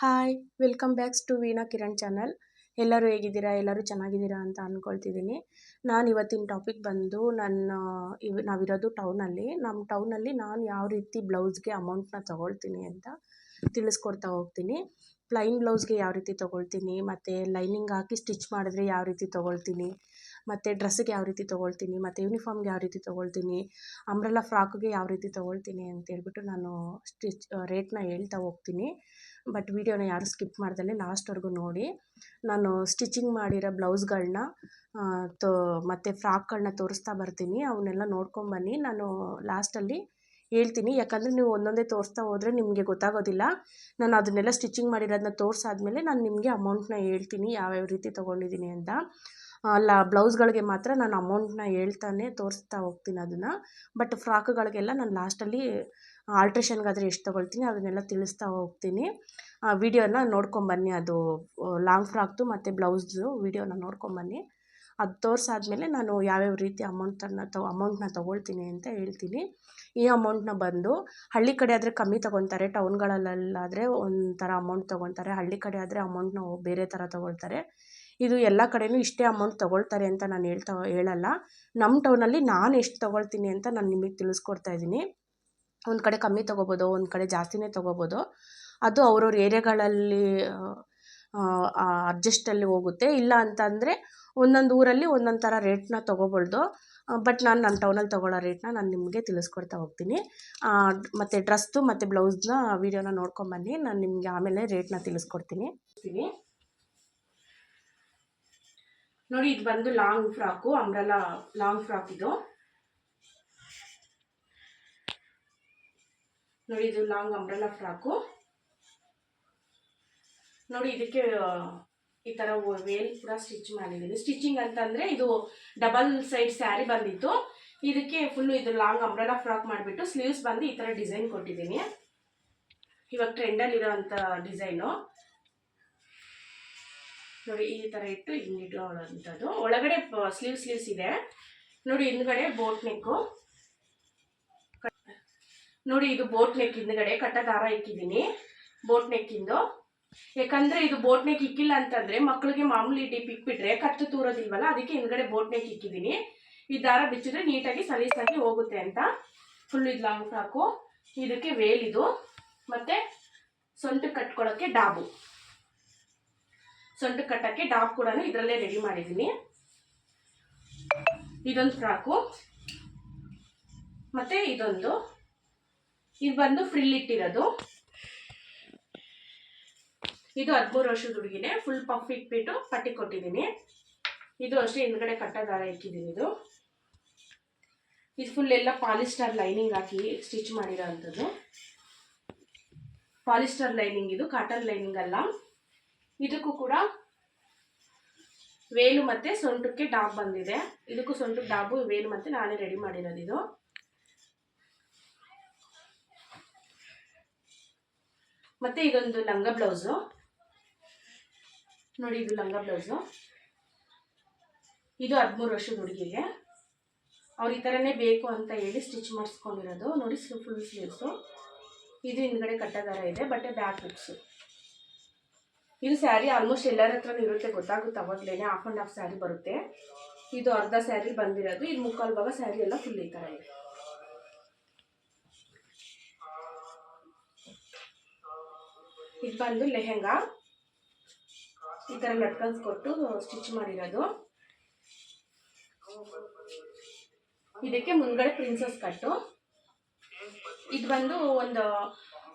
Hi welcome backs to Veena Kiran channel. ಎಲ್ಲರೂ ಹೇಗಿದ್ದೀರಾ? ಎಲ್ಲರೂ ಚೆನ್ನಾಗಿದ್ದೀರಾ ಅಂತ ಅಂದ್ಕೊಳ್ತಿದ್ದೀನಿ. ನಾನು ಇವತ್ತಿನ ಟಾಪಿಕ್ ಬಂದು ನಾವಿರೋದು ಟೌನಲ್ಲಿ. ನಮ್ಮ ಟೌನಲ್ಲಿ ನಾನು ಯಾವ ರೀತಿ ಬ್ಲೌಸ್ಗೆ ಅಮೌಂಟ್ನ ತೊಗೊಳ್ತೀನಿ ಅಂತ ತಿಳಿಸ್ಕೊಡ್ತಾ ಹೋಗ್ತೀನಿ. ಪ್ಲೈನ್ ಬ್ಲೌಸ್ಗೆ ಯಾವ ರೀತಿ ತೊಗೊಳ್ತೀನಿ, ಮತ್ತು ಲೈನಿಂಗ್ ಹಾಕಿ ಸ್ಟಿಚ್ ಮಾಡಿದ್ರೆ ಯಾವ ರೀತಿ ತೊಗೊಳ್ತೀನಿ, ಮತ್ತು ಡ್ರೆಸ್ಸಿಗೆ ಯಾವ ರೀತಿ ತೊಗೊಳ್ತೀನಿ, ಮತ್ತು ಯೂನಿಫಾರ್ಮ್ಗೆ ಯಾವ ರೀತಿ ತೊಗೊಳ್ತೀನಿ, ಅಂಬ್ರೆಲಾ ಫ್ರಾಕ್ಗೆ ಯಾವ ರೀತಿ ತೊಗೊಳ್ತೀನಿ ಅಂತೇಳ್ಬಿಟ್ಟು ನಾನು ರೇಟ್ನ ಹೇಳ್ತಾ ಹೋಗ್ತೀನಿ. ಬಟ್ ವೀಡಿಯೋನ ಯಾರು ಸ್ಕಿಪ್ ಮಾಡ್ದಲೇ ಲಾಸ್ಟ್ವರೆಗೂ ನೋಡಿ. ನಾನು ಸ್ಟಿಚಿಂಗ್ ಮಾಡಿರೋ ಬ್ಲೌಸ್ಗಳನ್ನ ಮತ್ತು ಫ್ರಾಕ್ಗಳನ್ನ ತೋರಿಸ್ತಾ ಬರ್ತೀನಿ. ಅವನ್ನೆಲ್ಲ ನೋಡ್ಕೊಂಬನ್ನಿ. ನಾನು ಲಾಸ್ಟಲ್ಲಿ ಹೇಳ್ತೀನಿ, ಯಾಕಂದರೆ ನೀವು ಒಂದೊಂದೇ ತೋರಿಸ್ತಾ ಹೋದರೆ ನಿಮಗೆ ಗೊತ್ತಾಗೋದಿಲ್ಲ. ನಾನು ಅದನ್ನೆಲ್ಲ ಸ್ಟಿಚಿಂಗ್ ಮಾಡಿರೋದನ್ನ ತೋರಿಸಾದ್ಮೇಲೆ ನಾನು ನಿಮಗೆ ಅಮೌಂಟ್ನ ಹೇಳ್ತೀನಿ, ಯಾವ್ಯಾವ ರೀತಿ ತೊಗೊಂಡಿದ್ದೀನಿ ಅಂತ. ಅಲ್ಲ, ಬ್ಲೌಸ್ಗಳಿಗೆ ಮಾತ್ರ ನಾನು ಅಮೌಂಟ್ನ ಹೇಳ್ತಾನೆ ತೋರಿಸ್ತಾ ಹೋಗ್ತೀನಿ ಅದನ್ನು. ಬಟ್ ಫ್ರಾಕ್ಗಳಿಗೆಲ್ಲ ನಾನು ಲಾಸ್ಟಲ್ಲಿ ಆಲ್ಟ್ರೇಷನ್ಗಾದರೆ ಎಷ್ಟು ತೊಗೊಳ್ತೀನಿ ಅದನ್ನೆಲ್ಲ ತಿಳಿಸ್ತಾ ಹೋಗ್ತೀನಿ. ವಿಡಿಯೋನ ನೋಡ್ಕೊಂಬನ್ನಿ. ಅದು ಲಾಂಗ್ ಫ್ರಾಕ್ದು ಮತ್ತು ಬ್ಲೌಸ್ದು ವಿಡಿಯೋನ ನೋಡ್ಕೊಂಬನ್ನಿ. ಅದು ತೋರಿಸಾದ್ಮೇಲೆ ನಾನು ಯಾವ್ಯಾವ ರೀತಿ ಅಮೌಂಟ್ನ ತೊಗೊಳ್ತೀನಿ ಅಂತ ಹೇಳ್ತೀನಿ. ಈ ಅಮೌಂಟ್ನ ಬಂದು ಹಳ್ಳಿ ಕಡೆ ಆದರೆ ಕಮ್ಮಿ ತೊಗೊತಾರೆ, ಟೌನ್ಗಳಲ್ಲಾದರೆ ಒಂಥರ ಅಮೌಂಟ್ ತೊಗೊತಾರೆ. ಹಳ್ಳಿ ಕಡೆ ಆದರೆ ಅಮೌಂಟ್ನ ಬೇರೆ ಥರ ತೊಗೊಳ್ತಾರೆ. ಇದು ಎಲ್ಲ ಕಡೆಯೂ ಇಷ್ಟೇ ಅಮೌಂಟ್ ತೊಗೊಳ್ತಾರೆ ಅಂತ ನಾನು ಹೇಳಲ್ಲ. ನಮ್ಮ ಟೌನಲ್ಲಿ ನಾನು ಎಷ್ಟು ತೊಗೊಳ್ತೀನಿ ಅಂತ ನಾನು ನಿಮಗೆ ತಿಳಿಸ್ಕೊಡ್ತಾ ಇದ್ದೀನಿ. ಒಂದು ಕಡೆ ಕಮ್ಮಿ ತೊಗೋಬೋದು, ಒಂದು ಕಡೆ ಜಾಸ್ತಿನೇ ತೊಗೋಬೋದು. ಅದು ಅವ್ರವ್ರ ಏರಿಯಾಗಳಲ್ಲಿ ಅಡ್ಜಸ್ಟಲ್ಲಿ ಹೋಗುತ್ತೆ. ಇಲ್ಲ ಅಂತಂದರೆ ಒಂದೊಂದು ಊರಲ್ಲಿ ಒಂದೊಂದು ಥರ ರೇಟ್ನ ತೊಗೋಬೋದು. ಬಟ್ ನಾನು ನನ್ನ ಟೌನಲ್ಲಿ ತೊಗೊಳ್ಳೋ ರೇಟ್ನ ನಾನು ನಿಮಗೆ ತಿಳಿಸ್ಕೊಡ್ತಾ ಹೋಗ್ತೀನಿ. ಮತ್ತು ಡ್ರೆಸ್ದು ಮತ್ತು ಬ್ಲೌಸ್ನ ವೀಡಿಯೋನ ನೋಡ್ಕೊಂಬನ್ನಿ. ನಾನು ನಿಮಗೆ ಆಮೇಲೆ ರೇಟ್ನ ತಿಳಿಸ್ಕೊಡ್ತೀನಿ. ನೋಡಿ, ಇದು ಬಂದು long frock, umbrella long frock ಇದು. ನೋಡಿ, ಇದು ಲಾಂಗ್ ಅಂಬ್ರೆಲಾ ಫ್ರಾಕು. ನೋಡಿ, ಇದಕ್ಕೆ ಈ ಥರ ವೇಲ್ ಕೂಡ ಸ್ಟಿಚ್ ಮಾಡಿದ್ದೀನಿ. ಸ್ಟಿಚಿಂಗ್ ಅಂತಂದರೆ ಇದು ಡಬಲ್ ಸೈಡ್ ಸ್ಯಾರಿ ಬಂದಿತ್ತು. ಇದಕ್ಕೆ ಫುಲ್ಲು ಇದು ಲಾಂಗ್ ಅಂಬ್ರೆಲಾ ಫ್ರಾಕ್ ಮಾಡಿಬಿಟ್ಟು ಸ್ಲೀವ್ಸ್ ಬಂದು ಈ ಥರ ಡಿಸೈನ್ ಕೊಟ್ಟಿದ್ದೀನಿ. ಇವಾಗ ಟ್ರೆಂಡಲ್ಲಿರೋ ಅಂಥ ಡಿಸೈನು. ನೋಡಿ, ಈ ಥರ ಇಟ್ಟು ಹಿಂಗಿಡೋವಂಥದ್ದು. ಒಳಗಡೆ ಸ್ಲೀವ್ಸ್ ಇದೆ. ನೋಡಿ, ಹಿಂದ್ಗಡೆ ಬೋಟ್ ನೆಕ್ಕು. ನೋಡಿ, ಇದು ಬೋಟ್ ನೆಕ್. ಹಿಂದ್ಗಡೆ ಕಟ್ಟ ದಾರ ಇಕ್ಕಿದ್ದೀನಿ ಬೋಟ್ ನೆಕ್ಕಿಂದು. ಯಾಕಂದರೆ ಇದು ಬೋಟ್ ನೆಕ್ ಇಕ್ಕಿಲ್ಲ ಅಂತಂದರೆ ಮಕ್ಕಳಿಗೆ ಮಾಮೂಲಿ ಡಿಪ್ ಇಕ್ಬಿಟ್ರೆ ಕತ್ತು ತೂರೋದಿಲ್ವಲ್ಲ, ಅದಕ್ಕೆ ಹಿಂದ್ಗಡೆ ಬೋಟ್ ನೆಕ್ ಇಕ್ಕಿದ್ದೀನಿ. ಈ ದಾರ ಬಿಚ್ಚಿದ್ರೆ ನೀಟಾಗಿ ಸಲೀಸಾಗಿ ಹೋಗುತ್ತೆ ಅಂತ. ಫುಲ್ ಇದು ಲಾಂಗ್ ಫ್ರಾಕು. ಇದಕ್ಕೆ ವೇಲ್ ಇದು, ಮತ್ತು ಸೊಂಟಕ್ಕೆ ಕಟ್ಕೊಳ್ಳೋಕ್ಕೆ ಡಾಬು. ಸೊಂಟಕ್ಕೆ ಕಟ್ಟೋಕ್ಕೆ ಡಾಬ್ ಕೂಡ ಇದರಲ್ಲೇ ರೆಡಿ ಮಾಡಿದ್ದೀನಿ. ಇದೊಂದು ಫ್ರಾಕು, ಮತ್ತು ಇದು ಬಂದು ಫ್ರಿಲ್ ಇಟ್ಟಿರೋದು. ಇದು 13 ವರ್ಷದ ಹುಡುಗಿನೇ. ಫುಲ್ ಪಫ್ ಇಟ್ಬಿಟ್ಟು ಪಟ್ಟಿ ಕೊಟ್ಟಿದ್ದೀನಿ. ಇದು ಅಷ್ಟೇ ಹಿಂದ್ಗಡೆ ಕಟ್ಟ ದಾರ ಇಕ್ಕಿದ್ದೀನಿ. ಇದು ಫುಲ್ ಎಲ್ಲ ಪಾಲಿಸ್ಟರ್ ಲೈನಿಂಗ್ ಹಾಕಿ ಸ್ಟಿಚ್ ಮಾಡಿರೋ ಅಂಥದ್ದು. ಪಾಲಿಸ್ಟರ್ ಲೈನಿಂಗ್ ಇದು, ಕಾಟನ್ ಲೈನಿಂಗ್ ಅಲ್ಲ. ಇದಕ್ಕೂ ಕೂಡ ವೇಲು ಮತ್ತು ಸೊಂಟಕ್ಕೆ ಡಾಬ್ ಬಂದಿದೆ. ಇದಕ್ಕೂ ಸೊಂಟಕ್ಕೆ ಡಾಬು, ವೇಲು ಮತ್ತು ನಾನೇ ರೆಡಿ ಮಾಡಿರೋದು ಇದು. ಮತ್ತು ಇದೊಂದು ಲಂಗ ಬ್ಲೌಸು. ನೋಡಿ, ಇದು ಲಂಗ ಬ್ಲೌಸು. ಇದು 13 ವರ್ಷದ ಹುಡುಗಿಗೆ. ಅವ್ರು ಈ ಥರನೇ ಬೇಕು ಅಂತ ಹೇಳಿ ಸ್ಟಿಚ್ ಮಾಡಿಸ್ಕೊಂಡಿರೋದು. ನೋಡಿ, ಫುಲ್ ಸ್ಲೀವ್ಸು. ಇದು ಹಿಂದ್ಗಡೆ ಕಟ್ಟದಾರ ಇದೆ, ಬಟ್ಟೆ ಬ್ಯಾಕ್ ಹುಕ್ಸು. ಇದು ಸ್ಯಾರಿ ಆಲ್ಮೋಸ್ಟ್ ಎಲ್ಲರ ಹತ್ರನೂ ಇರುತ್ತೆ, ಗೊತ್ತಾಗುತ್ತೆ ಅವಾಗಲೇ. ಹಾಫ್ ಆ್ಯಂಡ್ ಹಾಫ್ ಸ್ಯಾರಿ ಬರುತ್ತೆ. ಇದು ಅರ್ಧ ಸ್ಯಾರಿ ಬಂದಿರೋದು. ಇದು ಮುಕ್ಕಾಲು ಭಾಗ ಸ್ಯಾರಿ ಎಲ್ಲ ಫುಲ್ ಈ ಥರ ಇದೆ. ಇದು ಬಂದು ಲೆಹೆಂಗಾ. ಈ ಥರ ಲಟ್ಕನ್ಸ್ ಕೊಟ್ಟು ಸ್ಟಿಚ್ ಮಾಡಿರೋದು. ಇದಕ್ಕೆ ಮುಂದ್ಗಡೆ ಪ್ರಿನ್ಸಸ್ ಕಟ್ಟು. ಇದು ಬಂದು ಒಂದು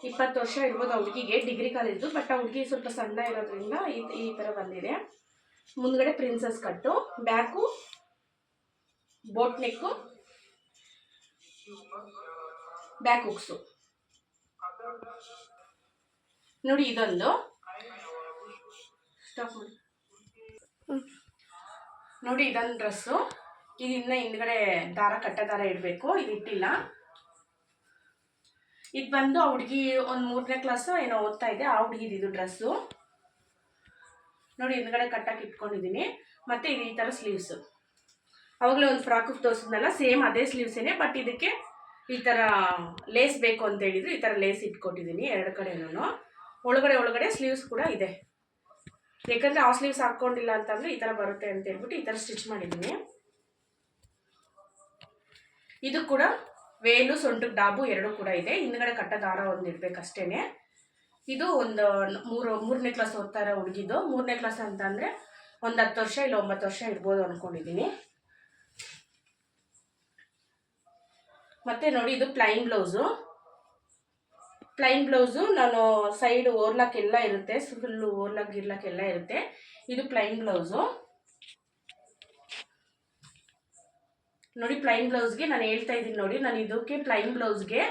20 ವರ್ಷ ಇರ್ಬೋದು ಆ ಹುಡುಗಿಗೆ, ಡಿಗ್ರಿ ಕಾಲೇಜು. ಬಟ್ ಆ ಹುಡುಗಿ ಸ್ವಲ್ಪ ಸಣ್ಣ ಇರೋದ್ರಿಂದ ಈ ಥರ ಬಂದಿದೆ. ಮುಂದ್ಗಡೆ princess cut, back boat neck, back hooks. ನೋಡಿ, ಇದೊಂದು ನೋಡಿ, ಇದೊಂದು ಡ್ರೆಸ್ಸು. ಇದು ಇನ್ನು ಹಿಂದ್ಗಡೆ ದಾರ ಕಟ್ಟ ದಾರ ಇಡಬೇಕು, ಇದು ಇಟ್ಟಿಲ್ಲ. ಇದು ಬಂದು ಆ ಹುಡುಗಿ ಒಂದು 3ನೇ ಕ್ಲಾಸು ಏನೋ ಓದ್ತಾ ಇದೆ, ಆ ಹುಡುಗಿದು ಡ್ರೆಸ್ಸು. ನೋಡಿ, ಹಿಂದ್ಗಡೆ ಕಟ್ಟಕ್ಕೆ ಇಟ್ಕೊಂಡಿದ್ದೀನಿ. ಮತ್ತು ಇದು ಈ ಥರ ಸ್ಲೀವ್ಸು. ಅವಾಗಲೇ ಒಂದು ಫ್ರಾಕು ತೋರಿಸಿದ್ನಲ್ಲ, ಸೇಮ್ ಅದೇ ಸ್ಲೀವ್ಸೇನೆ. ಬಟ್ ಇದಕ್ಕೆ ಈ ಥರ ಲೇಸ್ ಬೇಕು ಅಂತ ಹೇಳಿದ್ರು, ಈ ಥರ ಲೇಸ್ ಇಟ್ಕೊಟ್ಟಿದ್ದೀನಿ 2 ಕಡೆನೂ. ಒಳಗಡೆ ಸ್ಲೀವ್ಸ್ ಕೂಡ ಇದೆ. ಯಾಕಂದರೆ ಆ ಸ್ಲೀವ್ಸ್ ಹಾಕ್ಕೊಂಡಿಲ್ಲ ಅಂತಂದರೆ ಈ ಥರ ಬರುತ್ತೆ ಅಂತ ಹೇಳ್ಬಿಟ್ಟು ಈ ಥರ ಸ್ಟಿಚ್ ಮಾಡಿದ್ದೀನಿ. ಇದು ಕೂಡ ವೇಲು ಸೊಂಟಕ್ಕೆ ಡಾಬು ಎರಡೂ ಕೂಡ ಇದೆ. ಹಿಂದ್ಗಡೆ ಕಟ್ಟ ದಾರ ಒಂದು ಇಡಬೇಕಷ್ಟೇ. ಇದು ಒಂದು ಮೂರನೇ ಕ್ಲಾಸ್ ಓದ್ತಾ ಇರೋ ಹುಡುಗಿದು. 3ನೇ ಕ್ಲಾಸ್ ಅಂತಂದರೆ ಒಂದು 10 ವರ್ಷ ಇಲ್ಲ 9 ವರ್ಷ ಇರ್ಬೋದು ಅಂದ್ಕೊಂಡಿದ್ದೀನಿ. ಮತ್ತು ನೋಡಿ, ಇದು ಪ್ಲೈನ್ ಬ್ಲೌಸು. ನಾನು ಸೈಡ್ ಓರ್ಲಾಕ್ ಎಲ್ಲ ಇರುತ್ತೆ, ಫುಲ್ಲು ಓರ್ಲಾಕ್ ಗಿರ್ಲಾಕ್ ಎಲ್ಲ ಇರುತ್ತೆ. ಇದು ಪ್ಲೈನ್ ಬ್ಲೌಸು. ನೋಡಿ, ಪ್ಲೈನ್ ಬ್ಲೌಸ್ಗೆ ನಾನು ಹೇಳ್ತಾ ಇದ್ದೀನಿ ನೋಡಿ, ನಾನು ಇದಕ್ಕೆ ಪ್ಲೈನ್ ಬ್ಲೌಸ್ಗೆ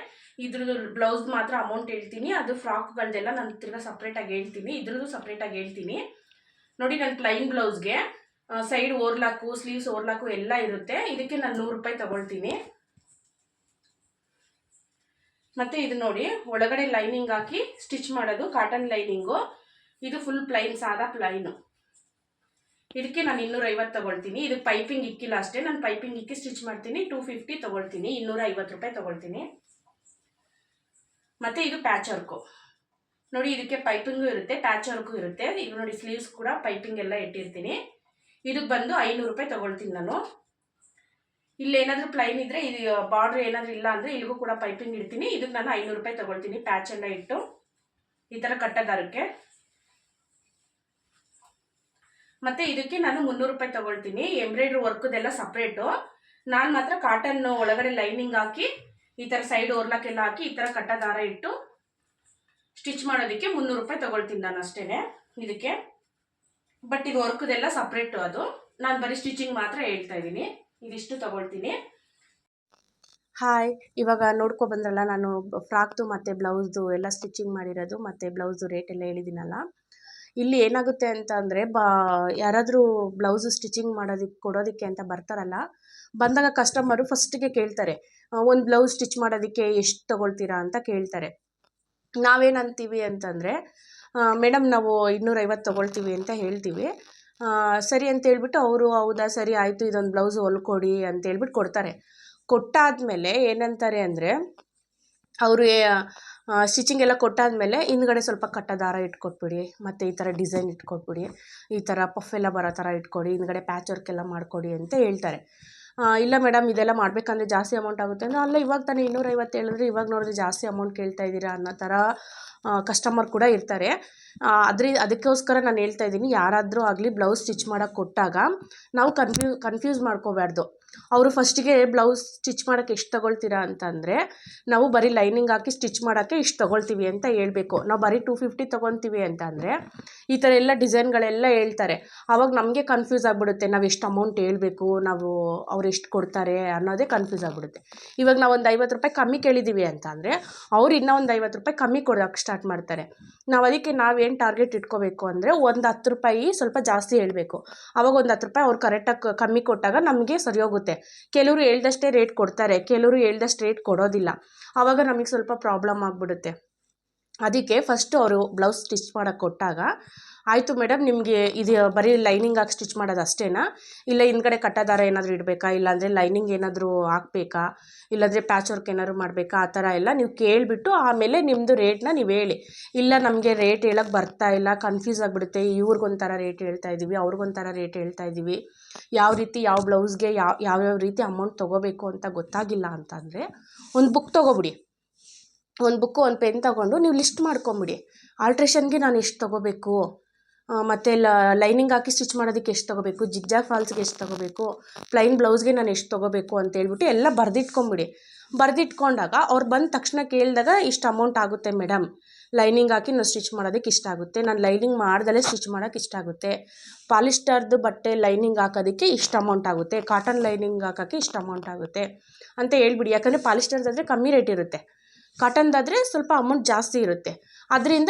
ಇದ್ರದ್ದು ಬ್ಲೌಸ್ ಮಾತ್ರ ಅಮೌಂಟ್ ಹೇಳ್ತೀನಿ. ಅದು ಫ್ರಾಕ್ಗಳದೆಲ್ಲ ನಾನು ತಿರ್ಗಾ ಸಪ್ರೇಟಾಗಿ ಹೇಳ್ತೀನಿ, ಇದ್ರದ್ದು ಸಪ್ರೇಟಾಗಿ ಹೇಳ್ತೀನಿ. ನೋಡಿ, ನಾನು ಪ್ಲೈನ್ ಬ್ಲೌಸ್ಗೆ ಸೈಡ್ ಓರ್ಲಾಕು, ಸ್ಲೀವ್ಸ್ ಓರ್ಲಾಕು ಎಲ್ಲ ಇರುತ್ತೆ. ಇದಕ್ಕೆ ನಾನು 100 ರೂಪಾಯಿ ತೊಗೊಳ್ತೀನಿ. ಮತ್ತು ಇದು ನೋಡಿ, ಒಳಗಡೆ ಲೈನಿಂಗ್ ಹಾಕಿ ಸ್ಟಿಚ್ ಮಾಡೋದು, ಕಾಟನ್ ಲೈನಿಂಗು. ಇದು ಫುಲ್ ಪ್ಲೈನ್, ಸಾದಾ ಪ್ಲೈನು. ಇದಕ್ಕೆ ನಾನು 250 ತೊಗೊಳ್ತೀನಿ. ಇದಕ್ಕೆ ಪೈಪಿಂಗ್ ಇಕ್ಕಿಲ್ಲ ಅಷ್ಟೇ, ನಾನು ಪೈಪಿಂಗ್ ಇಕ್ಕಿ ಸ್ಟಿಚ್ ಮಾಡ್ತೀನಿ. 250 ತೊಗೊಳ್ತೀನಿ, 250 ರೂಪಾಯಿ ತೊಗೊಳ್ತೀನಿ. ಮತ್ತು ಇದು ಪ್ಯಾಚ್ ವರ್ಕು. ನೋಡಿ, ಇದಕ್ಕೆ ಪೈಪಿಂಗು ಇರುತ್ತೆ, ಪ್ಯಾಚ್ ವರ್ಕು ಇರುತ್ತೆ. ಈಗ ನೋಡಿ, ಸ್ಲೀವ್ಸ್ ಕೂಡ ಪೈಪಿಂಗ್ ಎಲ್ಲ ಇಟ್ಟಿರ್ತೀನಿ. ಇದಕ್ಕೆ ಬಂದು 500 ರೂಪಾಯಿ ತೊಗೊಳ್ತೀನಿ ನಾನು. ಇಲ್ಲಿ ಏನಾದರೂ ಪ್ಲೈನ್ ಇದ್ದರೆ, ಇದು ಬಾರ್ಡ್ರ್ ಏನಾದರೂ ಇಲ್ಲ ಅಂದರೆ ಇಲ್ಲಿಗೂ ಕೂಡ ಪೈಪಿಂಗ್ ಇಡ್ತೀನಿ. ಇದಕ್ಕೆ ನಾನು 500 ರೂಪಾಯಿ ತೊಗೊಳ್ತೀನಿ, ಪ್ಯಾಚ್ ಎಲ್ಲ ಇಟ್ಟು ಈ ಥರ ಕಟ್ಟೋದಾರಕ್ಕೆ. ಮತ್ತು ಇದಕ್ಕೆ ನಾನು 300 ರೂಪಾಯಿ ತೊಗೊಳ್ತೀನಿ. ಎಂಬ್ರಾಯ್ಡ್ರಿ ವರ್ಕದೆಲ್ಲ ಸಪ್ರೇಟು. ನಾನು ಮಾತ್ರ ಕಾಟನ್ ಒಳಗಡೆ ಲೈನಿಂಗ್ ಹಾಕಿ ಈ ಥರ ಸೈಡ್ ಓರ್ಲಾಕೆಲ್ಲ ಹಾಕಿ ಈ ಥರ ಕಟ್ಟ ದಾರ ಇಟ್ಟು ಸ್ಟಿಚ್ ಮಾಡೋದಕ್ಕೆ 300 ರೂಪಾಯಿ ತೊಗೊಳ್ತೀನಿ ನಾನು ಅಷ್ಟೇ ಇದಕ್ಕೆ. ಬಟ್ ಇದು ವರ್ಕದೆಲ್ಲ ಸಪ್ರೇಟು. ಅದು ನಾನು ಬರೀ ಸ್ಟಿಚಿಂಗ್ ಮಾತ್ರ ಹೇಳ್ತಾ ಇದ್ದೀನಿ. ಇದಿಷ್ಟು ತೊಗೊಳ್ತೀನಿ. ಹಾಯ್, ಇವಾಗ ನೋಡ್ಕೊ ಬಂದ್ರಲ್ಲ, ನಾನು ಫ್ರಾಕ್ದು ಮತ್ತು ಬ್ಲೌಸ್ದು ಎಲ್ಲ ಸ್ಟಿಚಿಂಗ್ ಮಾಡಿರೋದು ಮತ್ತು ಬ್ಲೌಸ್ದು ರೇಟ್ ಎಲ್ಲ ಹೇಳಿದ್ದೀನಲ್ಲ. ಇಲ್ಲಿ ಏನಾಗುತ್ತೆ ಅಂತ ಅಂದರೆ, ಯಾರಾದರೂ ಬ್ಲೌಸು ಸ್ಟಿಚಿಂಗ್ ಕೊಡೋದಕ್ಕೆ ಅಂತ ಬರ್ತಾರಲ್ಲ, ಬಂದಾಗ ಕಸ್ಟಮರು ಫಸ್ಟಿಗೆ ಕೇಳ್ತಾರೆ, ಒಂದು ಬ್ಲೌಸ್ ಸ್ಟಿಚ್ ಮಾಡೋದಕ್ಕೆ ಎಷ್ಟು ತೊಗೊಳ್ತೀರಾ ಅಂತ ಕೇಳ್ತಾರೆ. ನಾವೇನಂತೀವಿ ಅಂತಂದರೆ, ಮೇಡಮ್ ನಾವು 250 ತೊಗೊಳ್ತೀವಿ ಅಂತ ಹೇಳ್ತೀವಿ. ಸರಿ ಅಂತ ಹೇಳ್ಬಿಟ್ಟು ಅವರು, ಹೌದಾ ಸರಿ ಆಯಿತು, ಇದೊಂದು ಬ್ಲೌಸ್ ಹೊಲ್ಕೊಡಿ ಅಂತೇಳ್ಬಿಟ್ಟು ಕೊಡ್ತಾರೆ. ಕೊಟ್ಟಾದಮೇಲೆ ಏನಂತಾರೆ ಅಂದರೆ, ಅವರು ಸ್ಟಿಚಿಂಗ್ ಎಲ್ಲ ಕೊಟ್ಟಾದಮೇಲೆ ಹಿಂದ್ಗಡೆ ಸ್ವಲ್ಪ ಕಟ್ಟ ದಾರ ಇಟ್ಕೊಟ್ಬಿಡಿ, ಮತ್ತು ಈ ಥರ ಡಿಸೈನ್ ಇಟ್ಕೊಟ್ಬಿಡಿ, ಈ ಥರ ಪಫ್ ಎಲ್ಲ ಬರೋ ಥರ ಇಟ್ಕೊಡಿ, ಹಿಂದ್ಗಡೆ ಪ್ಯಾಚ್ ವರ್ಕ್ ಎಲ್ಲ ಮಾಡಿಕೊಡಿ ಅಂತ ಹೇಳ್ತಾರೆ. ಇಲ್ಲ ಮೇಡಮ್, ಇದೆಲ್ಲ ಮಾಡಬೇಕಂದ್ರೆ ಜಾಸ್ತಿ ಅಮೌಂಟ್ ಆಗುತ್ತೆ ಅಂದರೆ, ಅಲ್ಲ ಇವಾಗ ತಾನೇ 250 ಹೇಳಿದ್ರೆ ಇವಾಗ ನೋಡಿದ್ರೆ ಜಾಸ್ತಿ ಅಮೌಂಟ್ ಕೇಳ್ತಾ ಇದ್ದೀರಾ ಅನ್ನೋ ಥರ ಕಸ್ಟಮರ್ ಕೂಡ ಇರ್ತಾರೆ. ಅದಕ್ಕೋಸ್ಕರ ನಾನು ಹೇಳ್ತಾ ಇದ್ದೀನಿ, ಯಾರಾದರೂ ಆಗಲಿ ಬ್ಲೌಸ್ ಸ್ಟಿಚ್ ಮಾಡೋಕ್ಕೆ ಕೊಟ್ಟಾಗ ನಾವು ಕನ್ಫ್ಯೂಸ್ ಮಾಡ್ಕೋಬಾರ್ದು. ಅವರು ಫಸ್ಟಿಗೆ ಬ್ಲೌಸ್ ಸ್ಟಿಚ್ ಮಾಡೋಕ್ಕೆ ಎಷ್ಟು ತೊಗೊಳ್ತೀರಾ ಅಂತಂದರೆ, ನಾವು ಬರೀ ಲೈನಿಂಗ್ ಹಾಕಿ ಸ್ಟಿಚ್ ಮಾಡೋಕ್ಕೆ ಇಷ್ಟು ತೊಗೊಳ್ತೀವಿ ಅಂತ ಹೇಳ್ಬೇಕು. ನಾವು ಬರೀ 250 ತೊಗೊತೀವಿ ಅಂತ ಅಂದರೆ ಈ ಥರ ಎಲ್ಲ ಡಿಸೈನ್ಗಳೆಲ್ಲ ಹೇಳ್ತಾರೆ. ಆವಾಗ ನಮಗೆ ಕನ್ಫ್ಯೂಸ್ ಆಗಿಬಿಡುತ್ತೆ, ನಾವು ಎಷ್ಟು ಅಮೌಂಟ್ ಹೇಳ್ಬೇಕು, ಅವ್ರು ಎಷ್ಟು ಕೊಡ್ತಾರೆ ಅನ್ನೋದೇ ಕನ್ಫ್ಯೂಸ್ ಆಗಿಬಿಡುತ್ತೆ. ಇವಾಗ ನಾವು ಒಂದು 50 ರೂಪಾಯಿ ಕಮ್ಮಿ ಕೇಳಿದ್ದೀವಿ ಅಂತ ಅಂದರೆ, ಅವ್ರು ಇನ್ನೂ ಒಂದು 50 ರೂಪಾಯಿ ಕಮ್ಮಿ ಕೊಡೋಕ್ಕೆ ಸ್ಟಾರ್ಟ್ ಮಾಡ್ತಾರೆ. ಅದಕ್ಕೆ ನಾವೇನು ಟಾರ್ಗೆಟ್ ಇಟ್ಕೋಬೇಕು ಅಂದರೆ, ಒಂದು 10 ರೂಪಾಯಿ ಸ್ವಲ್ಪ ಜಾಸ್ತಿ ಹೇಳಬೇಕು. ಆವಾಗ ಒಂದು 10 ರೂಪಾಯಿ ಅವ್ರು ಕರೆಕ್ಟಾಗಿ ಕಮ್ಮಿ ಕೊಟ್ಟಾಗ ನಮಗೆ ಸರಿ ಹೋಗುತ್ತೆ. ಕೆಲವರು ಹೇಳ್ದಷ್ಟೇ ರೇಟ್ ಕೊಡ್ತಾರೆ, ಕೆಲವರು ಹೇಳ್ದಷ್ಟು ರೇಟ್ ಕೊಡೋದಿಲ್ಲ. ಆವಾಗ ನಮಗೆ ಸ್ವಲ್ಪ ಪ್ರಾಬ್ಲಮ್ ಆಗಿಬಿಡುತ್ತೆ. ಅದಕ್ಕೆ ಫಸ್ಟು ಅವರು ಬ್ಲೌಸ್ ಸ್ಟಿಚ್ ಮಾಡೋಕ್ಕೆ ಕೊಟ್ಟಾಗ, ಆಯಿತು ಮೇಡಮ್, ನಿಮಗೆ ಇದು ಬರೀ ಲೈನಿಂಗ್ ಹಾಕಿ ಸ್ಟಿಚ್ ಮಾಡೋದು ಅಷ್ಟೇನಾ, ಇಲ್ಲ ಹಿಂದ್ಗಡೆ ಕಟ್ಟ ದಾರ ಏನಾದರೂ ಇಡಬೇಕಾ, ಇಲ್ಲಾಂದರೆ ಲೈನಿಂಗ್ ಏನಾದರೂ ಹಾಕಬೇಕಾ, ಇಲ್ಲಾಂದರೆ ಪ್ಯಾಚ್ ವರ್ಕ್ ಏನಾದ್ರು ಮಾಡಬೇಕಾ, ಆ ಥರ ಎಲ್ಲ ನೀವು ಕೇಳಿಬಿಟ್ಟು ಆಮೇಲೆ ನಿಮ್ಮದು ರೇಟ್ನ ನೀವು ಹೇಳಿ. ಇಲ್ಲ ನಮಗೆ ರೇಟ್ ಹೇಳೋಕ್ಕೆ ಬರ್ತಾ ಇಲ್ಲ, ಕನ್ಫ್ಯೂಸ್ ಆಗಿಬಿಡುತ್ತೆ, ಇವ್ರಿಗೊಂಥರ ರೇಟ್ ಹೇಳ್ತಾ ಇದ್ದೀವಿ, ಅವ್ರಿಗೊಂಥರ ರೇಟ್ ಹೇಳ್ತಾ ಇದ್ದೀವಿ, ಯಾವ ರೀತಿ ಯಾವ ಬ್ಲೌಸ್ಗೆ ಯಾವ್ಯಾವ ರೀತಿ ಅಮೌಂಟ್ ತೊಗೋಬೇಕು ಅಂತ ಗೊತ್ತಾಗಿಲ್ಲ ಅಂತಂದರೆ, ಒಂದು ಬುಕ್ ತೊಗೊಬಿಡಿ. ಒಂದು ಬುಕ್ಕು, ಒಂದು ಪೆನ್ ತೊಗೊಂಡು ನೀವು ಲಿಸ್ಟ್ ಮಾಡ್ಕೊಂಬಿಡಿ. ಆಲ್ಟ್ರೇಷನ್ಗೆ ನಾನು ಎಷ್ಟು ತೊಗೋಬೇಕು, ಮತ್ತು ಲೈನಿಂಗ್ ಹಾಕಿ ಸ್ಟಿಚ್ ಮಾಡೋದಕ್ಕೆ ಎಷ್ಟು ತೊಗೋಬೇಕು, ಜಿಗ್ಜಾಗ್ ಫಾಲ್ಸ್ಗೆ ಎಷ್ಟು ತೊಗೋಬೇಕು, ಪ್ಲೈನ್ ಬ್ಲೌಸ್ಗೆ ನಾನು ಎಷ್ಟು ತೊಗೋಬೇಕು ಅಂತೇಳ್ಬಿಟ್ಟು ಎಲ್ಲ ಬರೆದಿಟ್ಕೊಂಬಿಡಿ. ಬರೆದಿಟ್ಕೊಂಡಾಗ ಅವ್ರು ಬಂದ ತಕ್ಷಣ ಕೇಳಿದಾಗ, ಇಷ್ಟು ಅಮೌಂಟ್ ಆಗುತ್ತೆ ಮೇಡಮ್, ಲೈನಿಂಗ್ ಹಾಕಿ ನಾವು ಸ್ಟಿಚ್ ಮಾಡೋದಕ್ಕೆ ಇಷ್ಟ ಆಗುತ್ತೆ, ನಾನು ಲೈನಿಂಗ್ ಮಾಡ್ದಲೇ ಸ್ಟಿಚ್ ಮಾಡೋಕ್ಕೆ ಇಷ್ಟ ಆಗುತ್ತೆ, ಪಾಲಿಸ್ಟರ್ದು ಬಟ್ಟೆ ಲೈನಿಂಗ್ ಹಾಕೋದಕ್ಕೆ ಇಷ್ಟು ಅಮೌಂಟ್ ಆಗುತ್ತೆ, ಕಾಟನ್ ಲೈನಿಂಗ್ ಹಾಕೋಕ್ಕೆ ಇಷ್ಟು ಅಮೌಂಟ್ ಆಗುತ್ತೆ ಅಂತ ಹೇಳ್ಬಿಡಿ. ಯಾಕಂದರೆ ಪಾಲಿಸ್ಟರ್ದಾದರೆ ಕಮ್ಮಿ ರೇಟ್ ಇರುತ್ತೆ, ಕಾಟನ್ದಾದರೆ ಸ್ವಲ್ಪ ಅಮೌಂಟ್ ಜಾಸ್ತಿ ಇರುತ್ತೆ. ಅದರಿಂದ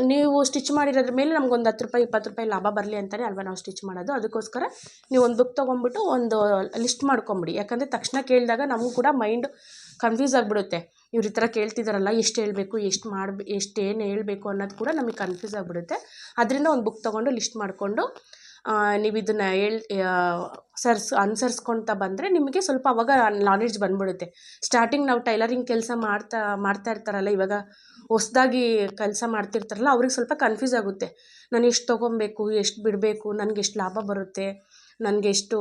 ನೀವು ಸ್ಟಿಚ್ ಮಾಡಿರೋದ್ರ ಮೇಲೆ ನಮ್ಗೊಂದು 10 ರೂಪಾಯಿ 20 ರೂಪಾಯಿ ಲಾಭ ಬರಲಿ ಅಂತಲೇ ಅಲ್ವಾ ನಾವು ಸ್ಟಿಚ್ ಮಾಡೋದು. ಅದಕ್ಕೋಸ್ಕರ ನೀವು ಒಂದು ಬುಕ್ ತೊಗೊಂಬಿಟ್ಟು ಒಂದು ಲಿಸ್ಟ್ ಮಾಡ್ಕೊಂಬಿಡಿ. ಯಾಕಂದರೆ ತಕ್ಷಣ ಕೇಳಿದಾಗ ನಮಗೂ ಕೂಡ ಮೈಂಡ್ ಕನ್ಫ್ಯೂಸ್ ಆಗಿಬಿಡುತ್ತೆ. ಇವ್ರು ಈ ಥರ ಕೇಳ್ತಿದ್ದಾರಲ್ಲ, ಎಷ್ಟು ಹೇಳಬೇಕು, ಏನು ಹೇಳಬೇಕು ಅನ್ನೋದು ಕೂಡ ನಮಗೆ ಕನ್ಫ್ಯೂಸ್ ಆಗಿಬಿಡುತ್ತೆ. ಅದರಿಂದ ಒಂದು ಬುಕ್ ತೊಗೊಂಡು ಲಿಸ್ಟ್ ಮಾಡಿಕೊಂಡು ನೀವು ಇದನ್ನು ಅನುಸರಿಸ್ಕೊಳ್ತಾ ಬಂದರೆ ನಿಮಗೆ ಸ್ವಲ್ಪ ಅವಾಗ ನಾಲೆಡ್ಜ್ ಬಂದ್ಬಿಡುತ್ತೆ. ಸ್ಟಾರ್ಟಿಂಗ್ ನಾವು ಟೈಲರಿಂಗ್ ಕೆಲಸ ಮಾಡ್ತಾ ಇರ್ತಾರಲ್ಲ, ಇವಾಗ ಹೊಸ್ದಾಗಿ ಕೆಲಸ ಮಾಡ್ತಿರ್ತಾರಲ್ಲ ಅವ್ರಿಗೆ ಸ್ವಲ್ಪ ಕನ್ಫ್ಯೂಸ್ ಆಗುತ್ತೆ. ನಾನು ಎಷ್ಟು ತೊಗೊಬೇಕು, ಎಷ್ಟು ಬಿಡಬೇಕು, ನನಗೆ ಎಷ್ಟು ಲಾಭ ಬರುತ್ತೆ, ನನಗೆ ಎಷ್ಟು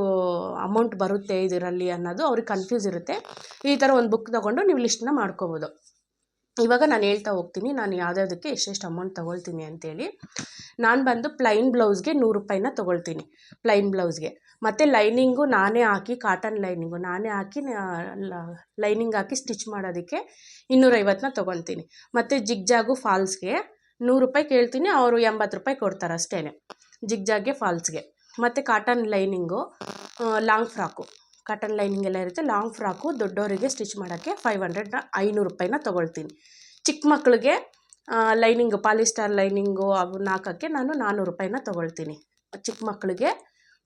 ಅಮೌಂಟ್ ಬರುತ್ತೆ ಇದರಲ್ಲಿ ಅನ್ನೋದು ಅವ್ರಿಗೆ ಕನ್ಫ್ಯೂಸ್ ಇರುತ್ತೆ. ಈ ಥರ ಒಂದು ಬುಕ್ ತೊಗೊಂಡು ನೀವು ಲಿಸ್ಟನ್ನ ಮಾಡ್ಕೋಬೋದು. ಇವಾಗ ನಾನು ಹೇಳ್ತಾ ಹೋಗ್ತೀನಿ ನಾನು ಯಾವುದ್ಯಾವುದಕ್ಕೆ ಎಷ್ಟೆಷ್ಟು ಅಮೌಂಟ್ ತೊಗೊಳ್ತೀನಿ ಅಂತೇಳಿ. ನಾನು ಬಂದು ಪ್ಲೈನ್ ಬ್ಲೌಸ್ಗೆ 100 ರೂಪಾಯಿನ ತೊಗೊಳ್ತೀನಿ, ಪ್ಲೈನ್ ಬ್ಲೌಸ್ಗೆ. ಮತ್ತು ಲೈನಿಂಗು ನಾನೇ ಹಾಕಿ, ಕಾಟನ್ ಲೈನಿಂಗು ನಾನೇ ಹಾಕಿ ಲೈನಿಂಗ್ ಹಾಕಿ ಸ್ಟಿಚ್ ಮಾಡೋದಕ್ಕೆ 250ನ ತೊಗೊಳ್ತೀನಿ. ಮತ್ತು ಜಿಗ್ಜಾಗು ಫಾಲ್ಸ್ಗೆ 100 ರೂಪಾಯಿ ಕೇಳ್ತೀನಿ, ಅವರು 80 ರೂಪಾಯಿ ಕೊಡ್ತಾರೆ ಅಷ್ಟೇ ಜಿಗ್ಜಾಗ್ಗೆ ಫಾಲ್ಸ್ಗೆ. ಮತ್ತು cotton lining long frock, cotton lining ಎಲ್ಲ ಇರುತ್ತೆ, ಲಾಂಗ್ ಫ್ರಾಕು ದೊಡ್ಡವರಿಗೆ ಸ್ಟಿಚ್ ಮಾಡೋಕ್ಕೆ 500 ರೂಪಾಯಿನ ತೊಗೊಳ್ತೀನಿ. ಚಿಕ್ಕ ಮಕ್ಕಳಿಗೆ ಲೈನಿಂಗು ಪಾಲಿಸ್ಟರ್ ಲೈನಿಂಗು ಅವನ್ನ ಹಾಕೋಕ್ಕೆ ನಾನು 400 ರೂಪಾಯಿನ ತೊಗೊಳ್ತೀನಿ. ಚಿಕ್ಕ ಮಕ್ಕಳಿಗೆ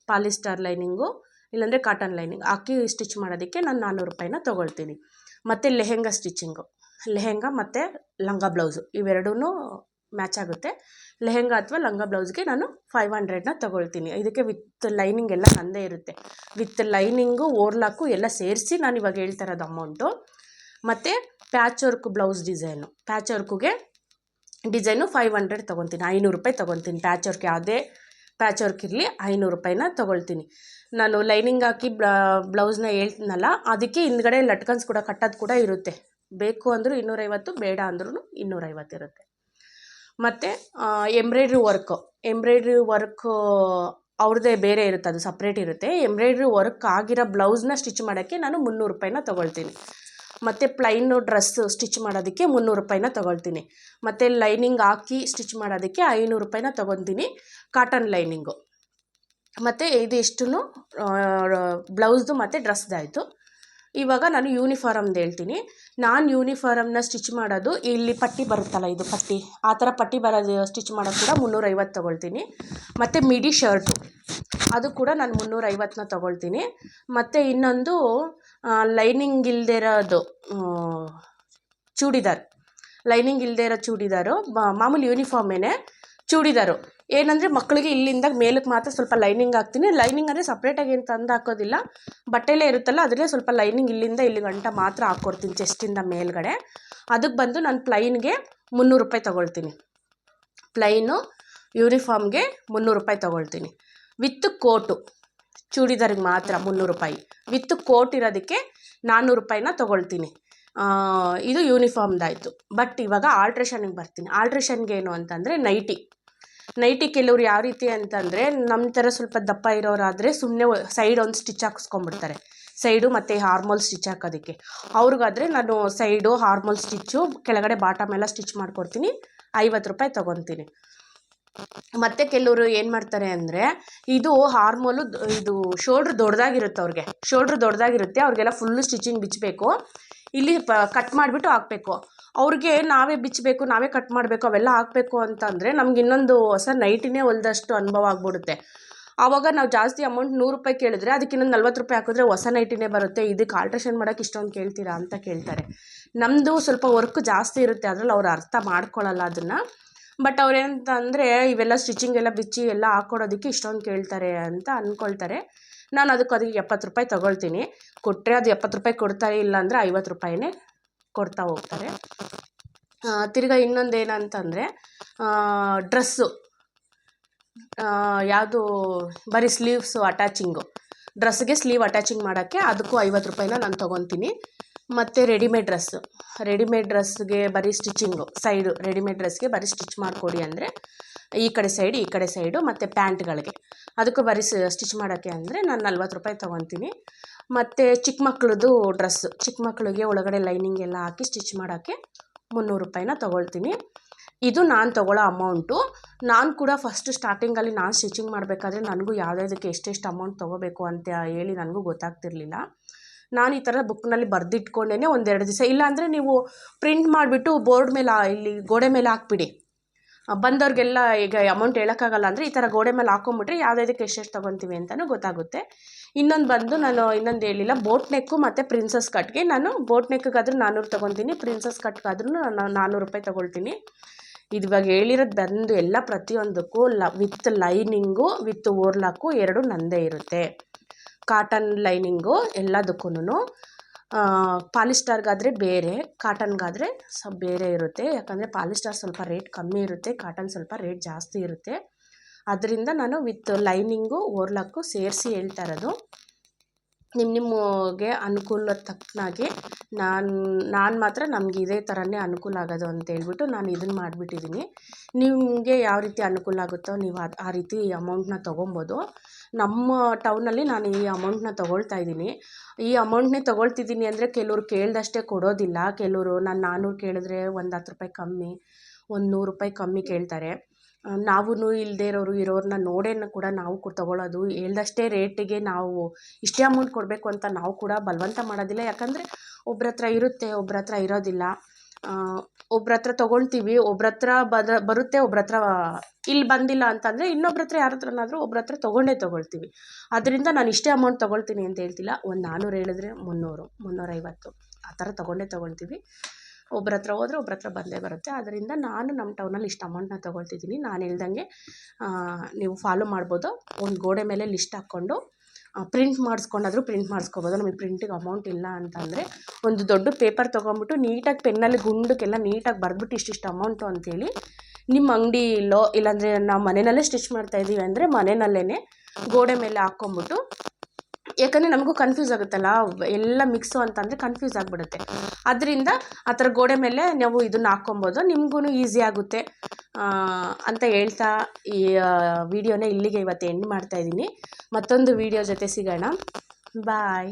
ಪಾಲಿಸ್ಟರ್ ಲೈನಿಂಗು ಇಲ್ಲಾಂದರೆ ಕಾಟನ್ ಲೈನಿಂಗ್ ಹಾಕಿ ಸ್ಟಿಚ್ ಮಾಡೋದಕ್ಕೆ ನಾನು 400 ರೂಪಾಯಿನ ತೊಗೊಳ್ತೀನಿ. ಮತ್ತು ಲೆಹೆಂಗಾ ಸ್ಟಿಚಿಂಗು, ಲೆಹೆಂಗಾ ಮತ್ತು ಲಂಗ ಬ್ಲೌಸು ಇವೆರಡೂ ಮ್ಯಾಚ್ ಆಗುತ್ತೆ. ಲೆಹೆಂಗಾ ಅಥವಾ ಲಂಗ ಬ್ಲೌಸ್ಗೆ ನಾನು 500ನ ತೊಗೊಳ್ತೀನಿ. ಇದಕ್ಕೆ ವಿತ್ ಲೈನಿಂಗ್ ಎಲ್ಲ ನಂದೇ ಇರುತ್ತೆ, ವಿತ್ ಲೈನಿಂಗು ಓರ್ಲಾಕು ಎಲ್ಲ ಸೇರಿಸಿ ನಾನು ಇವಾಗ ಹೇಳ್ತಾ ಇರೋದು ಅಮೌಂಟು. ಮತ್ತು patch work blouse design, patch ವರ್ಕಿಗೆ ಡಿಸೈನು 500 ತೊಗೊತೀನಿ, 500 ರೂಪಾಯಿ ತೊಗೊತೀನಿ. ಪ್ಯಾಚ್ ವರ್ಕ್ ಯಾವುದೇ ಪ್ಯಾಚ್ ವರ್ಕ್ ಇರಲಿ 500 ರೂಪಾಯಿನ ತೊಗೊಳ್ತೀನಿ. ನಾನು ಲೈನಿಂಗ್ ಹಾಕಿ ಬ್ಲೌಸ್ನ ಹೇಳ್ತೀನಲ್ಲ, ಅದಕ್ಕೆ ಹಿಂದ್ಗಡೆ ಲಟ್ಕನ್ಸ್ ಕೂಡ ಕಟ್ಟೋದು ಕೂಡ ಇರುತ್ತೆ. ಬೇಕು ಅಂದರೂ 250, ಬೇಡ ಅಂದ್ರೂ 250 ಇರುತ್ತೆ. ಮತ್ತು ಎಂಬ್ರಾಯ್ಡ್ರಿ ವರ್ಕು ಅವ್ರದ್ದೇ ಬೇರೆ ಇರುತ್ತೆ, ಅದು ಸಪ್ರೇಟ್ ಇರುತ್ತೆ. ಎಂಬ್ರಾಯ್ಡ್ರಿ ವರ್ಕ್ ಆಗಿರೋ ಬ್ಲೌಸ್ನ ಸ್ಟಿಚ್ ಮಾಡೋಕ್ಕೆ ನಾನು 300 ರೂಪಾಯಿನ ತೊಗೊಳ್ತೀನಿ. ಮತ್ತು ಪ್ಲೈನು ಡ್ರೆಸ್ಸು ಸ್ಟಿಚ್ ಮಾಡೋದಕ್ಕೆ 300 ರೂಪಾಯಿನ ತೊಗೊಳ್ತೀನಿ. ಮತ್ತು ಲೈನಿಂಗ್ ಹಾಕಿ ಸ್ಟಿಚ್ ಮಾಡೋದಕ್ಕೆ 500 ರೂಪಾಯಿನ ತೊಗೊತೀನಿ, ಕಾಟನ್ ಲೈನಿಂಗು. ಮತ್ತು ಇದಿಷ್ಟು ಬ್ಲೌಸ್ದು ಮತ್ತು ಡ್ರೆಸ್ದಾಯಿತು. ಇವಾಗ ನಾನು ಯೂನಿಫಾರಮ್ದು ಹೇಳ್ತೀನಿ. ನಾನು ಯೂನಿಫಾರಮ್ನ ಸ್ಟಿಚ್ ಮಾಡೋದು, ಇಲ್ಲಿ ಪಟ್ಟಿ ಬರುತ್ತಲ್ಲ, ಇದು ಪಟ್ಟಿ, ಆ ಥರ ಪಟ್ಟಿ ಬರೋದು ಸ್ಟಿಚ್ ಮಾಡೋದು ಕೂಡ 350 ತೊಗೊಳ್ತೀನಿ. ಮತ್ತು ಮಿಡಿ ಶರ್ಟು ಅದು ಕೂಡ ನಾನು 350ನ ತೊಗೊಳ್ತೀನಿ. ಮತ್ತು ಇನ್ನೊಂದು ಲೈನಿಂಗ್ ಇಲ್ಲದೆ ಇರೋದು ಚೂಡಿದಾರ್, ಲೈನಿಂಗ್ ಇಲ್ಲದೆ ಇರೋ ಚೂಡಿದಾರು, ಮಾಮೂಲಿ ಯೂನಿಫಾರ್ಮೇನೆ ಚೂಡಿದಾರು. ಏನಂದರೆ ಮಕ್ಕಳಿಗೆ ಇಲ್ಲಿಂದ ಮೇಲಕ್ಕೆ ಮಾತ್ರ ಸ್ವಲ್ಪ ಲೈನಿಂಗ್ ಹಾಕ್ತೀನಿ. ಲೈನಿಂಗ್ ಅಂದರೆ ಸಪ್ರೇಟಾಗಿ ಏನು ತಂದು ಹಾಕೋದಿಲ್ಲ, ಬಟ್ಟೆಲೇ ಇರುತ್ತಲ್ಲ ಅದರಲ್ಲೇ ಸ್ವಲ್ಪ ಲೈನಿಂಗ್ ಇಲ್ಲಿಂದ ಇಲ್ಲಿ ಗಂಟ ಮಾತ್ರ ಹಾಕ್ಕೊಡ್ತೀನಿ, ಚೆಸ್ಟಿಂದ ಮೇಲ್ಗಡೆ. ಅದಕ್ಕೆ ಬಂದು ನಾನು ಪ್ಲೈನ್ಗೆ 300 ರೂಪಾಯಿ ತೊಗೊಳ್ತೀನಿ. ಪ್ಲೈನು ಯೂನಿಫಾರ್ಮ್ಗೆ 300 ರೂಪಾಯಿ ತೊಗೊಳ್ತೀನಿ. ವಿತ್ ಕೋಟು ಚೂಡಿದಾರಿಗೆ ಮಾತ್ರ 300 ರೂಪಾಯಿ, ವಿತ್ ಕೋಟ್ ಇರೋದಕ್ಕೆ 400 ರೂಪಾಯಿನ ತೊಗೊಳ್ತೀನಿ. ಇದು ಯೂನಿಫಾರ್ಮ್ದಾಯಿತು. ಬಟ್ ಇವಾಗ ಆಲ್ಟ್ರೇಷನ್ಗೆ ಬರ್ತೀನಿ. ಆಲ್ಟ್ರೇಷನ್ಗೆ ಏನು ಅಂತಂದರೆ ನೈಟಿ ಕೆಲವ್ರು ಯಾವ ರೀತಿ ಅಂತಂದರೆ, ನಮ್ಮ ಥರ ಸ್ವಲ್ಪ ದಪ್ಪ ಇರೋರಾದರೆ ಸುಮ್ಮನೆ ಸೈಡ್ ಒಂದು ಸ್ಟಿಚ್ ಹಾಕಿಸ್ಕೊಂಡ್ಬಿಡ್ತಾರೆ, ಸೈಡು ಮತ್ತು ಹಾರ್ಮೋಲ್ ಸ್ಟಿಚ್ ಹಾಕೋದಕ್ಕೆ. ಅವ್ರಿಗಾದರೆ ನಾನು ಸೈಡು ಹಾರ್ಮೋಲ್ ಸ್ಟಿಚ್ಚು ಕೆಳಗಡೆ ಬಾಟಮ್ ಎಲ್ಲ ಸ್ಟಿಚ್ ಮಾಡಿಕೊಡ್ತೀನಿ, 50 ರೂಪಾಯಿ ತೊಗೊತೀನಿ. ಮತ್ತು ಕೆಲವರು ಏನು ಮಾಡ್ತಾರೆ ಅಂದರೆ, ಇದು ಹಾರ್ಮೋಲು ಇದು ಶೋಲ್ಡ್ರ್ ದೊಡ್ಡದಾಗಿರುತ್ತೆ, ಅವ್ರಿಗೆಲ್ಲ ಫುಲ್ಲು ಸ್ಟಿಚಿಂಗ್ ಬಿಚ್ಚಬೇಕು, ಇಲ್ಲಿ ಕಟ್ ಮಾಡಿಬಿಟ್ಟು ಹಾಕಬೇಕು. ಅವ್ರಿಗೆ ನಾವೇ ಬಿಚ್ಚಬೇಕು, ನಾವೇ ಕಟ್ ಮಾಡಬೇಕು, ಅವೆಲ್ಲ ಹಾಕಬೇಕು ಅಂತಂದರೆ ನಮ್ಗೆ ಇನ್ನೊಂದು ಹೊಸ ನೈಟಿನೇ ಹೊಲ್ದಷ್ಟು ಅನುಭವ ಆಗ್ಬಿಡುತ್ತೆ. ಆವಾಗ ನಾವು ಜಾಸ್ತಿ ಅಮೌಂಟ್ 100 ರೂಪಾಯಿ ಕೇಳಿದ್ರೆ ಅದಕ್ಕೆ ಇನ್ನೊಂದು 40 ರೂಪಾಯಿ ಹಾಕಿದ್ರೆ ಹೊಸ ನೈಟಿನೇ ಬರುತ್ತೆ. ಇದಕ್ಕೆ ಆಲ್ಟ್ರೇಷನ್ ಮಾಡೋಕ್ಕೆ ಇಷ್ಟೊಂದು ಕೇಳ್ತೀರಾ ಅಂತ ಕೇಳ್ತಾರೆ. ನಮ್ಮದು ಸ್ವಲ್ಪ ವರ್ಕ್ ಜಾಸ್ತಿ ಇರುತ್ತೆ, ಅದರಲ್ಲಿ ಅವ್ರು ಅರ್ಥ ಮಾಡ್ಕೊಳ್ಳಲ್ಲ ಅದನ್ನು. ಬಟ್ ಅವ್ರೇನಂತ ಅಂದರೆ, ಇವೆಲ್ಲ ಸ್ಟಿಚಿಂಗ್ ಎಲ್ಲ ಬಿಚ್ಚಿ ಎಲ್ಲ ಹಾಕ್ಕೊಡೋದಕ್ಕೆ ಇಷ್ಟೊಂದು ಕೇಳ್ತಾರೆ ಅಂತ ಅಂದ್ಕೊಳ್ತಾರೆ. ನಾನು ಅದಕ್ಕೆ 70 ರೂಪಾಯಿ ತೊಗೊಳ್ತೀನಿ. ಕೊಟ್ಟರೆ ಅದು 70 ರೂಪಾಯಿ ಕೊಡ್ತಾರೆ, ಇಲ್ಲ ಅಂದರೆ 50 ರೂಪಾಯಿನೇ ಕೊಡ್ತಾ ಹೋಗ್ತಾರೆ. ತಿರ್ಗಾ ಇನ್ನೊಂದು ಏನಂತಂದರೆ, ಡ್ರೆಸ್ಸು ಯಾವುದು ಬರೀ ಸ್ಲೀವ್ಸು ಅಟ್ಯಾಚಿಂಗು, ಡ್ರೆಸ್ಗೆ ಸ್ಲೀವ್ ಅಟ್ಯಾಚಿಂಗ್ ಮಾಡೋಕ್ಕೆ ಅದಕ್ಕೂ 50 ರೂಪಾಯಿನ ನಾನು ತೊಗೊತೀನಿ. ಮತ್ತು ರೆಡಿಮೇಡ್ ಡ್ರೆಸ್ಗೆ ಬರೀ ಸ್ಟಿಚಿಂಗು ಸೈಡು, ರೆಡಿಮೇಡ್ ಡ್ರೆಸ್ಗೆ ಬರೀ ಸ್ಟಿಚ್ ಮಾಡಿಕೊಡಿ ಅಂದರೆ ಈ ಕಡೆ ಸೈಡು ಮತ್ತು ಪ್ಯಾಂಟ್ಗಳಿಗೆ ಅದಕ್ಕೂ ಬರೀ ಸ್ಟಿಚ್ ಮಾಡೋಕ್ಕೆ ಅಂದರೆ ನಾನು 40 ರೂಪಾಯಿ ತೊಗೊತೀನಿ. ಮತ್ತು ಚಿಕ್ಕ ಮಕ್ಳದ್ದು ಡ್ರೆಸ್ಸು, ಚಿಕ್ಕ ಮಕ್ಕಳಿಗೆ ಒಳಗಡೆ ಲೈನಿಂಗ್ ಎಲ್ಲ ಹಾಕಿ ಸ್ಟಿಚ್ ಮಾಡೋಕ್ಕೆ 300 ರೂಪಾಯಿನ ತೊಗೊಳ್ತೀನಿ. ಇದು ನಾನು ತೊಗೊಳ್ಳೋ ಅಮೌಂಟು. ನಾನು ಕೂಡ ಫಸ್ಟ್ ಸ್ಟಾರ್ಟಿಂಗಲ್ಲಿ ನಾನು ಸ್ಟಿಚಿಂಗ್ ಮಾಡಬೇಕಾದ್ರೆ ನನಗೂ ಯಾವುದಕ್ಕೆ ಎಷ್ಟೆಷ್ಟು ಅಮೌಂಟ್ ತೊಗೋಬೇಕು ಅಂತ ಹೇಳಿ ನನಗೂ ಗೊತ್ತಾಗ್ತಿರ್ಲಿಲ್ಲ. ನಾನು ಈ ಥರ ಬುಕ್ನಲ್ಲಿ ಬರೆದಿಟ್ಕೊಂಡೇ 1-2 ದಿವಸ, ಇಲ್ಲಾಂದರೆ ನೀವು ಪ್ರಿಂಟ್ ಮಾಡಿಬಿಟ್ಟು ಬೋರ್ಡ್ ಮೇಲೆ ಇಲ್ಲಿ ಗೋಡೆ ಮೇಲೆ ಹಾಕ್ಬಿಡಿ, ಬಂದವ್ರಿಗೆಲ್ಲ ಈಗ ಅಮೌಂಟ್ ಹೇಳೋಕ್ಕಾಗಲ್ಲ ಅಂದರೆ ಈ ಥರ ಗೋಡೆ ಮೇಲೆ ಹಾಕೊಂಬಿಟ್ರೆ ಯಾವುದಕ್ಕೆ ಎಷ್ಟೆಷ್ಟು ತೊಗೊತೀವಿ ಅಂತಲೂ ಗೊತ್ತಾಗುತ್ತೆ. ಇನ್ನೊಂದು ಬಂದು ನಾನು ಇನ್ನೊಂದು ಹೇಳಿಲ್ಲ, ಬೋಟ್ ನೆಕ್ಕು ಮತ್ತು ಪ್ರಿನ್ಸಸ್ ಕಟ್ಗೆ ನಾನು ಬೋಟ್ ನೆಕ್ಗಾದ್ರೂ 400 ತೊಗೊತೀನಿ, ಪ್ರಿನ್ಸಸ್ ಕಟ್ಗಾದ್ರೂ ನಾನು 400 ರೂಪಾಯಿ ತೊಗೊಳ್ತೀನಿ. ಇವಾಗ ಹೇಳಿರೋದು ಬಂದು ಎಲ್ಲ ಪ್ರತಿಯೊಂದಕ್ಕೂ ವಿತ್ ಲೈನಿಂಗು ವಿತ್ ಓರ್ಲಾಕು 2 ನಂದೇ ಇರುತ್ತೆ. ಕಾಟನ್ ಲೈನಿಂಗು ಎಲ್ಲದಕ್ಕೂ ಪಾಲಿಸ್ಟರ್ಗಾದರೆ ಬೇರೆ, ಕಾಟನ್ಗಾದರೆ ಬೇರೆ ಇರುತ್ತೆ. ಯಾಕಂದರೆ ಪಾಲಿಸ್ಟರ್ ಸ್ವಲ್ಪ ರೇಟ್ ಕಮ್ಮಿ ಇರುತ್ತೆ, ಕಾಟನ್ ಸ್ವಲ್ಪ ರೇಟ್ ಜಾಸ್ತಿ ಇರುತ್ತೆ. ಅದರಿಂದ ನಾನು ವಿತ್ ಲೈನಿಂಗು ಓರ್ಲಾಕು ಸೇರಿಸಿ ಹೇಳ್ತಾ ಇರೋದು. ನಿಮಗೆ ಅನುಕೂಲ ತಕ್ಕನಾಗೆ ನಾನು ಮಾತ್ರ ನಮ್ಗೆ ಇದೇ ಥರನೇ ಅನುಕೂಲ ಆಗೋದು ಅಂತ ಹೇಳ್ಬಿಟ್ಟು ನಾನು ಇದನ್ನು ಮಾಡಿಬಿಟ್ಟಿದ್ದೀನಿ. ನಿಮಗೆ ಯಾವ ರೀತಿ ಅನುಕೂಲ ಆಗುತ್ತೋ ನೀವು ಆ ರೀತಿ ಅಮೌಂಟ್ನ ತೊಗೊಬೋದು. ನಮ್ಮ ಟೌನಲ್ಲಿ ನಾನು ಈ ಅಮೌಂಟ್ನ ತೊಗೊಳ್ತಾ ಇದ್ದೀನಿ. ಈ ಅಮೌಂಟ್ನೇ ತೊಗೊಳ್ತಿದ್ದೀನಿ ಅಂದರೆ ಕೆಲವ್ರು ಕೇಳಿದಷ್ಟೇ ಕೊಡೋದಿಲ್ಲ. ಕೆಲವರು ನಾನು 400 ಕೇಳಿದ್ರೆ ಒಂದು 10 ರೂಪಾಯಿ ಕಮ್ಮಿ, ಒಂದು 100 ರೂಪಾಯಿ ಕಮ್ಮಿ ಕೇಳ್ತಾರೆ. ನಾವೂ ಇಲ್ಲದೇ ಇರೋರನ್ನ ನೋಡೇ ಕೂಡ ನಾವು ತೊಗೊಳ್ಳೋದು. ಹೇಳ್ದಷ್ಟೇ ರೇಟಿಗೆ ನಾವು ಇಷ್ಟೇ ಅಮೌಂಟ್ ಕೊಡಬೇಕು ಅಂತ ನಾವು ಕೂಡ ಬಲವಂತ ಮಾಡೋದಿಲ್ಲ. ಯಾಕಂದರೆ ಒಬ್ರ ಹತ್ರ ಇರುತ್ತೆ, ಒಬ್ರ ಹತ್ರ ಇರೋದಿಲ್ಲ. ಒಬ್ರ ಹತ್ರ ತೊಗೊಳ್ತೀವಿ, ಒಬ್ರ ಹತ್ರ ಬರುತ್ತೆ, ಒಬ್ರ ಹತ್ರ ಇಲ್ಲಿ ಬಂದಿಲ್ಲ ಅಂತಂದರೆ ಇನ್ನೊಬ್ರ ಹತ್ರ ಯಾರ ಹತ್ರನಾದರೂ ಒಬ್ರ ಹತ್ರ ತೊಗೊಳ್ತೀವಿ. ಅದರಿಂದ ನಾನು ಇಷ್ಟೇ ಅಮೌಂಟ್ ತೊಗೊಳ್ತೀನಿ ಅಂತ ಹೇಳ್ತಿಲ್ಲ. ಒಂದು 400 ಹೇಳಿದ್ರೆ 300, 350 ಆ ಥರ ತೊಗೊಳ್ತೀವಿ. ಒಬ್ರ ಹತ್ರ ಹೋದರೆ ಒಬ್ರ ಹತ್ರ ಬಂದೇ ಬರುತ್ತೆ. ಅದರಿಂದ ನಾನು ನಮ್ಮ ಟೌನಲ್ಲಿ ಇಷ್ಟು ಅಮೌಂಟ್ನ ತೊಗೊಳ್ತಿದ್ದೀನಿ. ನಾನು ಹೇಳ್ದಂಗೆ ನೀವು ಫಾಲೋ ಮಾಡ್ಬೋದು. ಒಂದು ಗೋಡೆ ಮೇಲೆ ಲಿಸ್ಟ್ ಹಾಕ್ಕೊಂಡು ಪ್ರಿಂಟ್ ಮಾಡಿಸ್ಕೊಬೋದು. ನಮಗೆ ಪ್ರಿಂಟಿಗೆ ಅಮೌಂಟ್ ಇಲ್ಲ ಅಂತಂದರೆ ಒಂದು ದೊಡ್ಡ ಪೇಪರ್ ತೊಗೊಂಬಿಟ್ಟು ನೀಟಾಗಿ ಪೆನ್ನಲ್ಲಿ ಗುಂಡಕ್ಕೆಲ್ಲ ನೀಟಾಗಿ ಬರೆದ್ಬಿಟ್ಟು ಇಷ್ಟಿಷ್ಟು ಅಮೌಂಟು ಅಂಥೇಳಿ ನಿಮ್ಮ ಅಂಗಡಿಲೋ ಇಲ್ಲಾಂದರೆ ನಾವು ಮನೆಯಲ್ಲೇ ಸ್ಟಿಚ್ ಮಾಡ್ತಾಯಿದ್ದೀವಿ ಅಂದರೆ ಮನೆಯಲ್ಲೇ ಗೋಡೆ ಮೇಲೆ ಹಾಕ್ಕೊಂಬಿಟ್ಟು, ಯಾಕಂದರೆ ನಮಗೂ ಕನ್ಫ್ಯೂಸ್ ಆಗುತ್ತಲ್ಲ, ಎಲ್ಲ ಮಿಕ್ಸು ಅಂತಂದರೆ ಕನ್ಫ್ಯೂಸ್ ಆಗಿಬಿಡುತ್ತೆ. ಅದರಿಂದ ಆ ಥರ ಗೋಡೆ ಮೇಲೆ ನಾವು ಇದನ್ನು ಹಾಕ್ಕೊಬೋದು, ನಿಮಗೂ ಈಸಿ ಆಗುತ್ತೆ ಅಂತ ಹೇಳ್ತಾ ಈ ವಿಡಿಯೋನ ಇಲ್ಲಿಗೆ ಇವತ್ತು ಎಂಡ್ ಮಾಡ್ತಾಯಿದ್ದೀನಿ. ಮತ್ತೊಂದು ವಿಡಿಯೋ ಜೊತೆ ಸಿಗೋಣ. ಬಾಯ್.